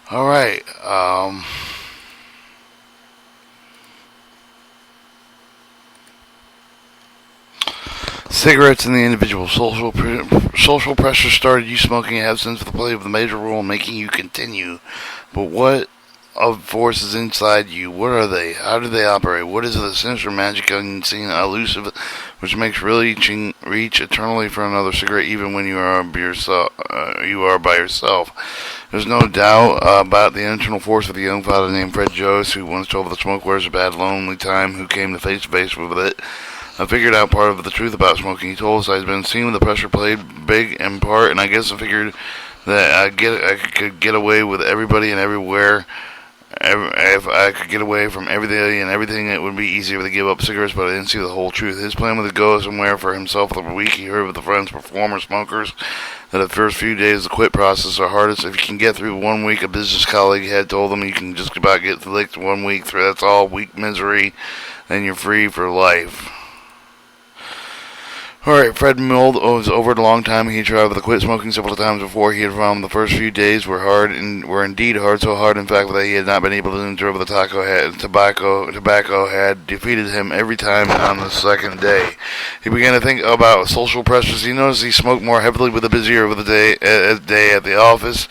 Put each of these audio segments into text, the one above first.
All right. Cigarettes and the individual social pressure started you smoking abstinence for the play of the major role in making you continue. But what of forces inside you? What are they? How do they operate? What is the sinister magic unseen, elusive, which makes reach eternally for another cigarette, even when you are by yourself? There's no doubt about the internal force of the young father named Fred Jost, who once told the smoke was a bad, lonely time, who came to face with it. I figured out part of the truth about smoking. He told us I'd been seeing the pressure played big in part, and I guess I figured that I could get away with everybody and everywhere. If I could get away from everything and everything, it would be easier to give up cigarettes, but I didn't see the whole truth. His plan was to go somewhere for himself for the week. He heard with the friends, performer smokers, that the first few days of the quit process are hardest. If you can get through 1 week, a business colleague had told him you can just about get licked 1 week through. That's all week misery, then you're free for life. Alright, Fred Mild was over it a long time. He tried to quit smoking several times before. He had found the first few days were hard, and were indeed hard, so hard in fact that he had not been able to endure the tobacco had defeated him every time on the second day. He began to think about social pressures. He noticed he smoked more heavily with the busier of the day at the office.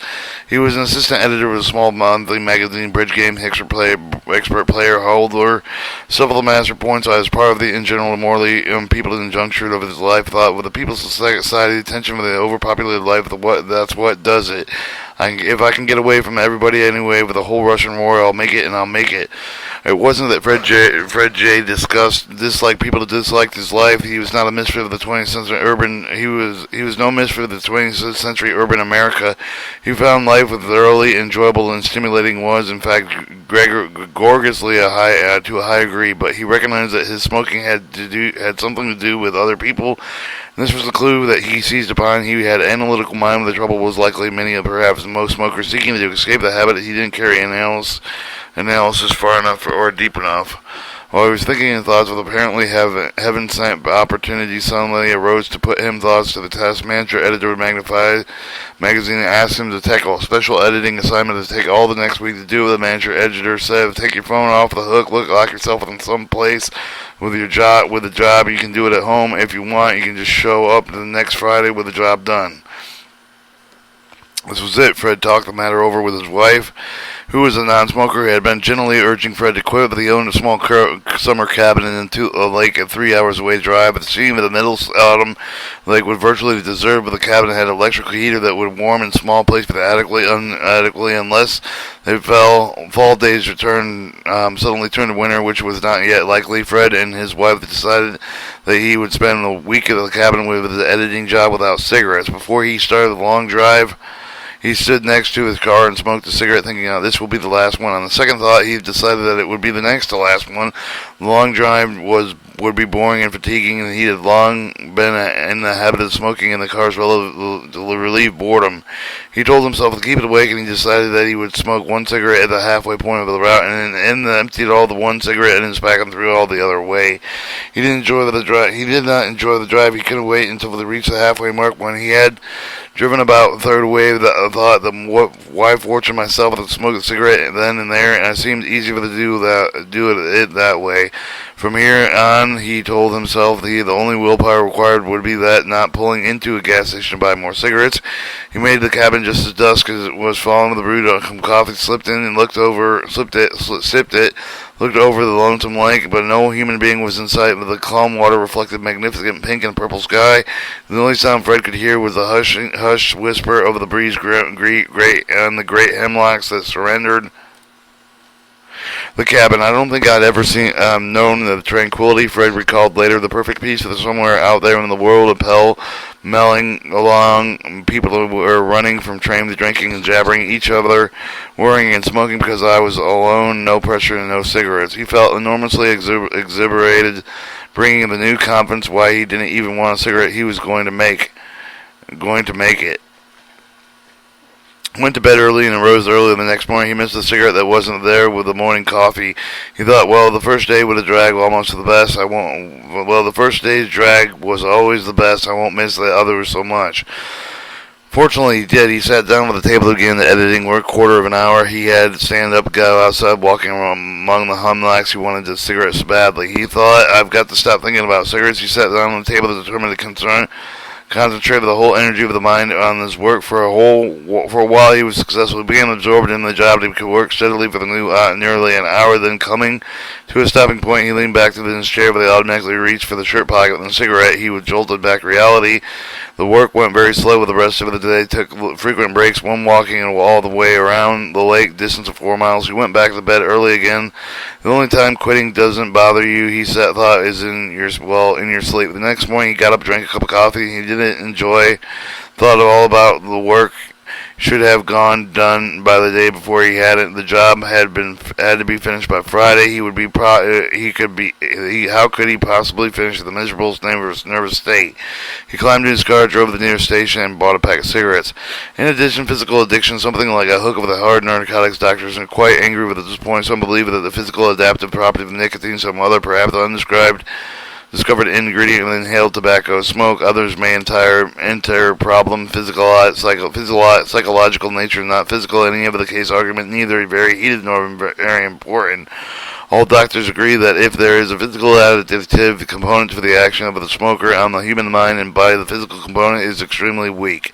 He was an assistant editor of a small monthly magazine, Bridge Game, expert player, holder, several master points as part of the in general morally people in the juncture of his life thought with the people's society attention for the overpopulated life that's what does it. If I can get away from everybody anyway with the whole Russian war, I'll make it, and I'll make it. It wasn't that Fred J. disliked people that disliked his life. He was not a misfit of the 20th century urban. He was no misfit of the 20th century urban America. He found life with thoroughly enjoyable and stimulating. Was in fact gorgeously to a high degree, but he recognized that his smoking had something to do with other people. And this was the clue that he seized upon. He had an analytical mind, but the trouble was likely many of perhaps most smokers seeking to escape the habit. He didn't carry analysis far enough or deep enough. While he was thinking in thoughts with apparently heaven-sent opportunity suddenly arose to put him thoughts to the test. Manager editor of Magnify magazine asked him to tackle a special editing assignment to take all the next week to do. The manager editor said, "Take your phone off the hook, lock yourself in some place with your job. With the job, you can do it at home if you want. You can just show up the next Friday with the job done." This was it. Fred talked the matter over with his wife, who was a non-smoker, who had been gently urging Fred to quit, but he owned a small summer cabin in a lake a 3 hours away drive. At the stream of the middle autumn, the lake would virtually deserve, but the cabin had an electric heater that would warm in small places adequately unless they fall days suddenly turned to winter, which was not yet likely. Fred and his wife decided that he would spend a week at the cabin with his editing job without cigarettes. Before he started the long drive, he stood next to his car and smoked a cigarette, thinking, "Oh, this will be the last one." On the second thought, he decided that it would be the next to last one. The long drive would be boring and fatiguing, and he had long been in the habit of smoking in the cars to relieve boredom. He told himself to keep it awake, and he decided that he would smoke one cigarette at the halfway point of the route, and emptied all the one cigarette in his pack and threw all the other away. He didn't enjoy the drive. He did not enjoy the drive. He couldn't wait until they reached the halfway mark. When he had driven about a third way, thought, why fortune myself to smoke a cigarette then and there, and it seemed easier to do it that way. From here on, he told himself, the only willpower required would be that not pulling into a gas station to buy more cigarettes. He made the cabin just as dusk as it was falling with the brew some coffee, slipped in and sipped it, looked over the lonesome lake, but no human being was in sight. With the calm water reflected magnificent pink and purple sky. The only sound Fred could hear was the hushed whisper of the breeze on the great hemlocks that surrendered the cabin. I don't think I'd ever known the tranquility. Fred recalled later, the perfect peace of somewhere out there in the world of hell, melting along. People were running from train to drinking and jabbering each other, worrying and smoking because I was alone, no pressure and no cigarettes. He felt enormously exhilarated, bringing the new confidence why he didn't even want a cigarette. He was going to make it. Went to bed early and arose early the next morning. He missed the cigarette that wasn't there with the morning coffee. He thought, well, the first day with a drag almost the best. The first day's drag was always the best. I won't miss the others so much. Fortunately, he did. He sat down at the table again, the editing work, quarter of an hour. He had to stand up, go outside, walking around among the humlocks. He wanted the cigarettes badly. He thought, I've got to stop thinking about cigarettes. He sat down on the table, determined to concentrated the whole energy of the mind on his work. For a while he was successful. He became absorbed in the job. He could work steadily for nearly an hour. Then, coming to a stopping point, he leaned back to his chair, but he automatically reached for the shirt pocket with a cigarette. He was jolted back to reality. The work went very slow with the rest of the day. Took frequent breaks, one walking all the way around the lake, distance of 4 miles. He went back to bed early again. The only time quitting doesn't bother you, he thought, is in your sleep. The next morning he got up, drank a cup of coffee. He didn't enjoy, thought all about the work. Should have gone done by the day before he had it. The job had to be finished by Friday. How could he possibly finish the miserable, nervous state? He climbed in his car, drove to the nearest station, and bought a pack of cigarettes. In addition, physical addiction, something like a hook with a hard narcotics. Doctors are quite angry with at this point. Some believe that the physical adaptive property of nicotine, some other perhaps discovered ingredient of inhaled tobacco smoke. Others may enter problem psychological nature, not physical. Any of the case argument, neither very heated nor very important. All doctors agree that if there is a physical additive component to the action of the smoker on the human mind and body, the physical component is extremely weak.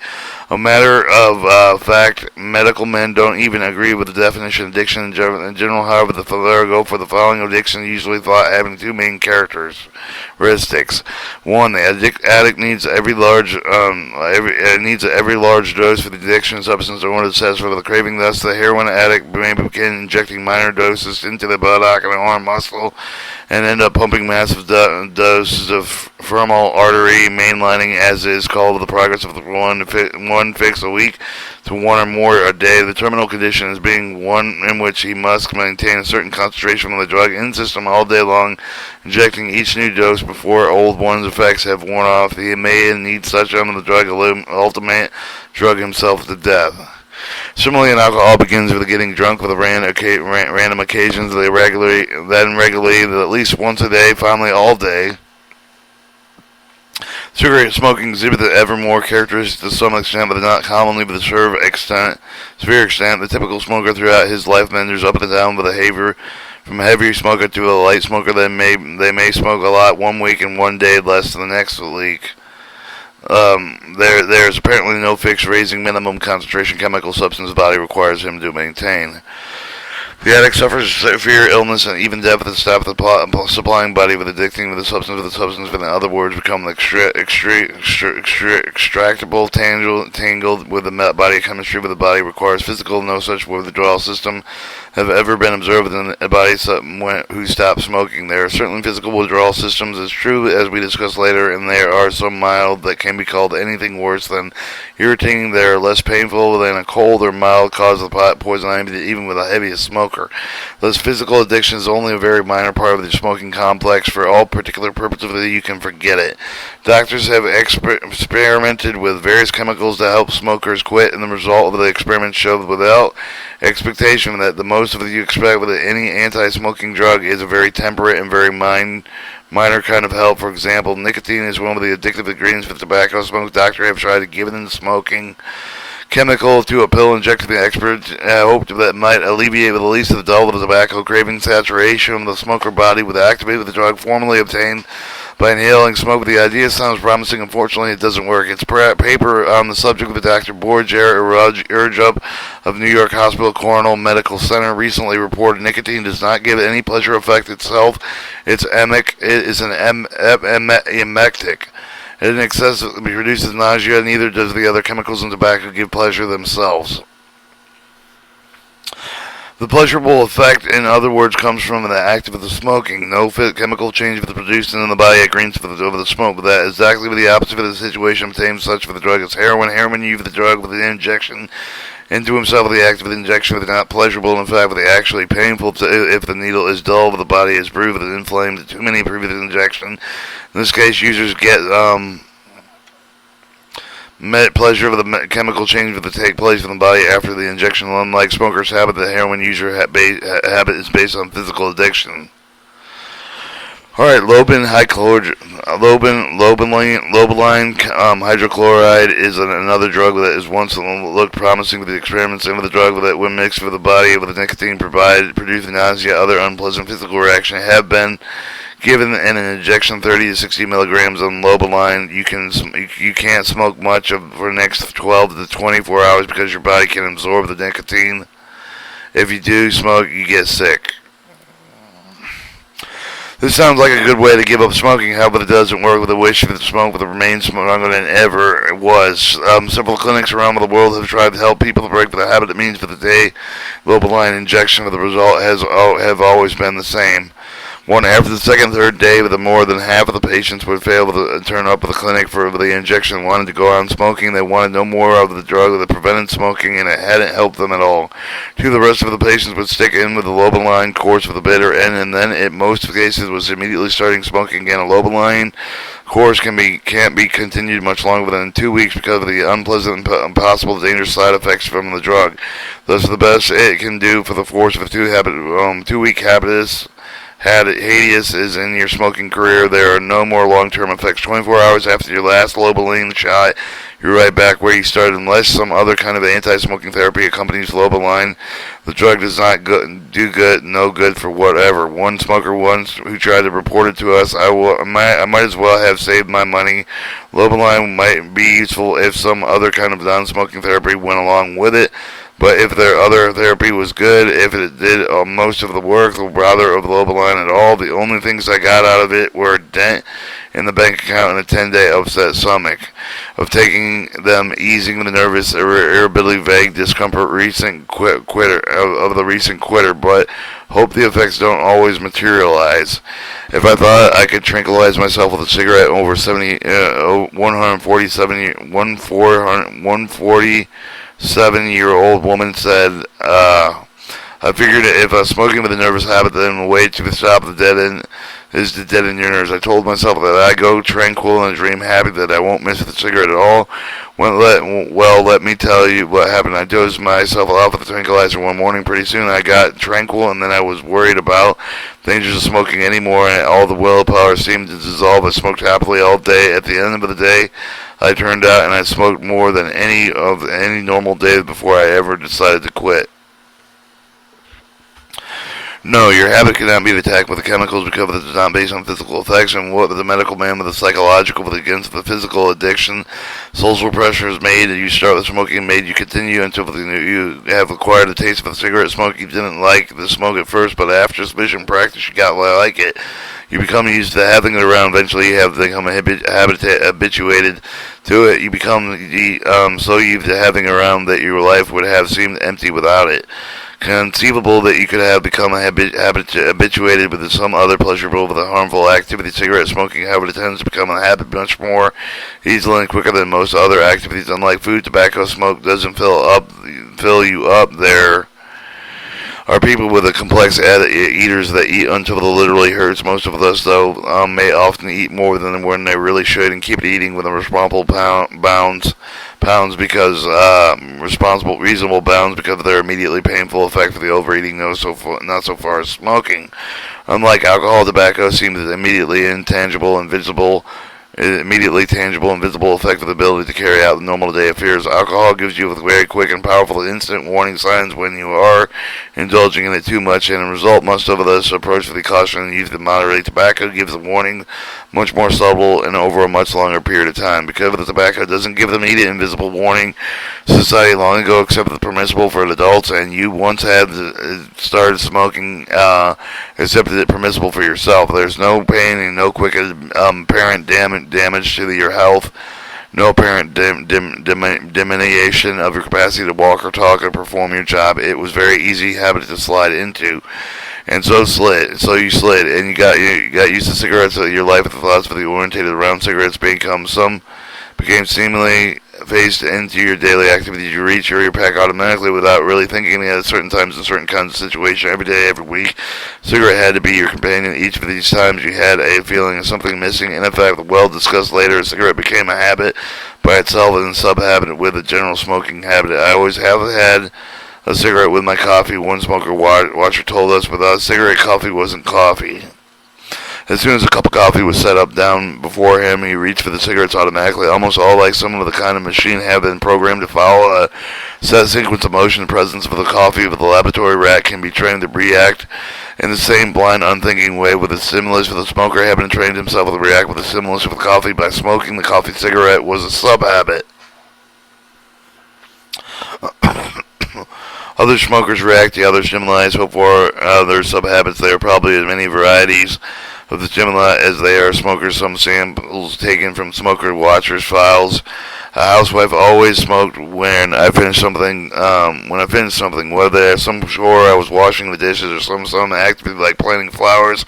A matter of fact, medical men don't even agree with the definition of addiction in general. However, the go for the following addiction usually thought having two main characteristics. One, the addict needs every large dose for the addiction substance in order to satisfy the craving. Thus, the heroin addict may begin injecting minor doses into the buttock and arm muscle and end up pumping massive doses of femoral artery mainlining, as is called, the progress of one fix a week to one or more a day. The terminal condition is being one in which he must maintain a certain concentration of the drug in system all day long, injecting each new dose before old one's effects have worn off. He may need such of the drug ultimate drug himself to death. Similarly, an alcohol begins with getting drunk with random occasions, then regularly, at least once a day, finally all day. Cigarette smoking exhibits ever more characteristics to some extent, but not commonly with a severe extent. The typical smoker throughout his life meanders up and down with behavior from a heavy smoker to a light smoker. They may smoke a lot one week and one day less than the next week. There is apparently no fixed raising minimum concentration chemical substance the body requires him to maintain. The addict suffers severe illness and even death at the stop of the supplying body with addicting with the substance, in other words, become extractable, tangled with the body chemistry with the body requires physical. No such withdrawal system have ever been observed in a body who stopped smoking. There are certainly physical withdrawal systems, as true as we discuss later, and there are some mild that can be called anything worse than irritating. They are less painful than a cold or mild cause of poison ivy, even with the heaviest smoker. Thus, physical addiction is only a very minor part of the smoking complex. For all particular purposes, you can forget it. Doctors have experimented with various chemicals to help smokers quit, and the result of the experiment showed without expectation that the most of you expect with any anti-smoking drug is a very temperate and very minor kind of help. For example, nicotine is one of the addictive ingredients for tobacco smoke. Doctors have tried to give it in smoking chemical to a pill injected. The expert hoped that might alleviate with the least of the dull of the tobacco craving. Saturation of the smoker body with the drug formerly obtained by inhaling smoke. The idea sounds promising. Unfortunately, it doesn't work. Its paper on the subject with Dr. Borger Urjup of New York Hospital Coronal Medical Center recently reported nicotine does not give any pleasure effect itself. It is an emetic. It excessively produces nausea, neither does the other chemicals in tobacco give pleasure themselves. The pleasurable effect, in other words, comes from the act of the smoking. No chemical change is produced in the body agrees over the smoke, but that is exactly the opposite of the situation obtained such for the drug as heroin. Heroin uses the drug with the injection into himself. The act of the injection is not pleasurable. In fact, it's actually painful if the needle is dull, if the body is bruised, and inflamed. Too many previous injections. In this case, users get pleasure of the chemical change that take place in the body after the injection. Unlike smokers' habit, the heroin user habit is based on physical addiction. All right, lobeline hydrochloride is another drug that is once looked promising with the experiments into the drug that when mixed with the body with the nicotine provided producing nausea, other unpleasant physical reaction have been given in an injection 30 to 60 milligrams on lobeline. You can't smoke much for the next 12 to 24 hours because your body can absorb the nicotine. If you do smoke, you get sick. This sounds like a good way to give up smoking, however it doesn't work with a wish for the smoke to remain stronger than ever it was. Several clinics around the world have tried to help people to break with the habit. It means for the day lobeline injection, but the result have always been the same. One after the second, third day, with more than half of the patients would fail to turn up at the clinic for the injection, wanted to go on smoking. They wanted no more of the drug that prevented smoking, and it hadn't helped them at all. Two of the rest of the patients would stick in with the lobeline course for the bitter end, and then in most cases was immediately starting smoking again. A lobeline course can't be continued much longer than 2 weeks because of the unpleasant and possible dangerous side effects from the drug. Thus, the best it can do for the force of a 2-week hiatus is in your smoking career. There are no more long-term effects. 24 hours after your last lobeline shot, you're right back where you started unless some other kind of anti-smoking therapy accompanies lobeline. The drug does not do no good for whatever. One smoker once who tried to report it to us, I might as well have saved my money. Lobeline might be useful if some other kind of non-smoking therapy went along with it. But if their other therapy was good, if it did most of the work, rather of lobeline at all, the only things I got out of it were a dent in the bank account and a 10-day upset stomach. Of taking them, easing the nervous irritability, vague discomfort, of the recent quitter, but hope the effects don't always materialize. If I thought I could tranquilize myself with a cigarette, over 147-year-old woman said, I figured if I was smoking with a nervous habit, then the way to stop the dead end is to deaden your nerves. I told myself that I go tranquil and dream happy, that I won't miss the cigarette at all. Let me tell you what happened. I dozed myself off with the tranquilizer one morning. Pretty soon I got tranquil, and then I was worried about dangers of smoking anymore, and all the willpower seemed to dissolve. I smoked happily all day. At the end of the day, I turned out and I smoked more than any normal day before I ever decided to quit. No, your habit cannot be attacked with the chemicals because it is not based on physical effects, and what the medical man with the psychological with against the physical addiction. Social pressure is made, and you start with smoking, made you continue until you have acquired the taste of the cigarette smoke. You didn't like the smoke at first, but after sufficient practice, you got to like it. You become used to having it around. Eventually, you have become habituated to it. You become so used to having it around that your life would have seemed empty without it. Conceivable that you could have become habituated with some other pleasurable with a harmful activity. Cigarette smoking, however, tends to become a habit much more easily and quicker than most other activities. Unlike food, tobacco smoke doesn't fill you up. There are people with a complex eaters that eat until it literally hurts. Most of us, though, may often eat more than when they really should and keep eating with a responsible reasonable bounds because of their immediately painful effect of the overeating, not so far as smoking. Unlike alcohol, tobacco seems immediately tangible and visible effect of the ability to carry out the normal day affairs. Alcohol gives you very quick and powerful instant warning signs when you are indulging in it too much, and as a result, most of us approach with the caution and use the moderate. Tobacco gives the warning much more subtle and over a much longer period of time. Because the tobacco doesn't give the immediate invisible warning, society long ago accepted the permissible for adults, and you once had started smoking, accepted it permissible for yourself. There's no pain and no quick apparent damage to your health, no apparent diminution of your capacity to walk or talk or perform your job. It was very easy habit to slide into, and so you slid, and you got used to cigarettes. Your life with the philosophy orientated around cigarettes became seemingly phased into your daily activities. You reach your pack automatically without really thinking at certain times in certain kinds of situations. Every day, every week, cigarette had to be your companion. Each of these times you had a feeling of something missing. In effect, well discussed later, a cigarette became a habit by itself and a sub-habit with a general smoking habit. I always have had a cigarette with my coffee. One smoker watcher told us without a cigarette, coffee wasn't coffee. As soon as a cup of coffee was set up down before him, he reached for the cigarettes automatically, almost all like some of the kind of machine have been programmed to follow a set sequence of motion. In the presence of the coffee, but the laboratory rat can be trained to react in the same blind, unthinking way with a stimulus. For the smoker, having trained himself to react with a stimulus with coffee by smoking the coffee cigarette was a sub-habit. Other smokers react to other stimuli, so for other sub-habits there are probably as many varieties of the stimuli as they are smokers. Some samples taken from smoker Watcher's files. A housewife always smoked when I finished something. Whether some chore I was washing the dishes or some activity like planting flowers.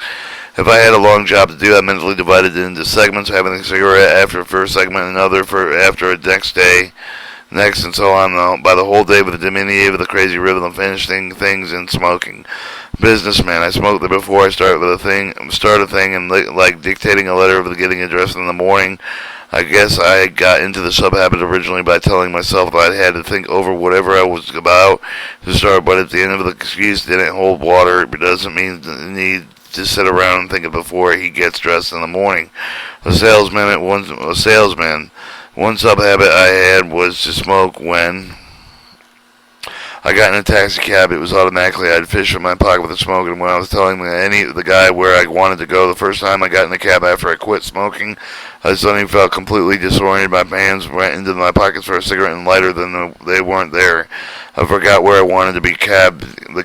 If I had a long job to do, I mentally divided it into segments, having a cigarette after the first segment, another for after a next day. Next, and so on, by the whole day with the diminutive of the crazy rhythm of finishing things and smoking. Businessman, I smoked it before I start a thing, and like dictating a letter of the getting addressed in the morning. I guess I got into the sub-habit originally by telling myself that I had to think over whatever I was about to start, but at the end of the excuse didn't hold water. It doesn't mean the need to sit around and think it before he gets dressed in the morning. A salesman. One sub-habit I had was to smoke when I got in a taxi cab. It was automatically I'd fish in my pocket with a smoke, and when I was telling the guy where I wanted to go the first time I got in the cab after I quit smoking, I suddenly felt completely disoriented. My hands went into my pockets for a cigarette and lighter than they weren't there. I forgot where I wanted the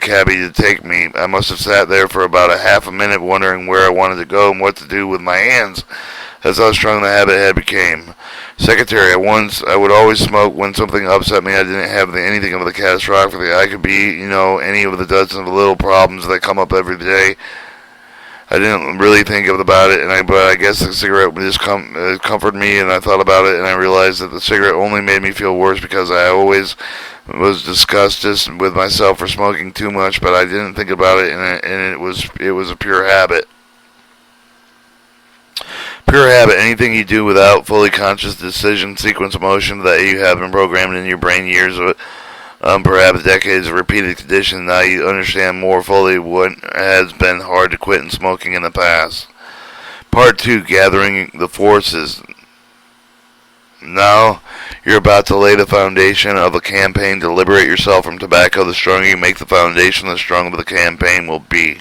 cabbie to take me. I must have sat there for about a half a minute wondering where I wanted to go and what to do with my hands. That's how strong the habit had become. Secretary, I would always smoke when something upset me. I didn't have anything of the catastrophic. I could be, any of the dozens of little problems that come up every day. I didn't really think about it, but I guess the cigarette just comforted me, and I thought about it, and I realized that the cigarette only made me feel worse because I always was disgusted with myself for smoking too much, but I didn't think about it, and it was a pure habit. Pure habit, anything you do without fully conscious decision, sequence of motion that you have been programmed in your brain years of perhaps decades of repeated conditions. Now you understand more fully what has been hard to quit in smoking in the past. Part 2, gathering the forces. Now you're about to lay the foundation of a campaign to liberate yourself from tobacco. The stronger you make the foundation, the stronger the campaign will be.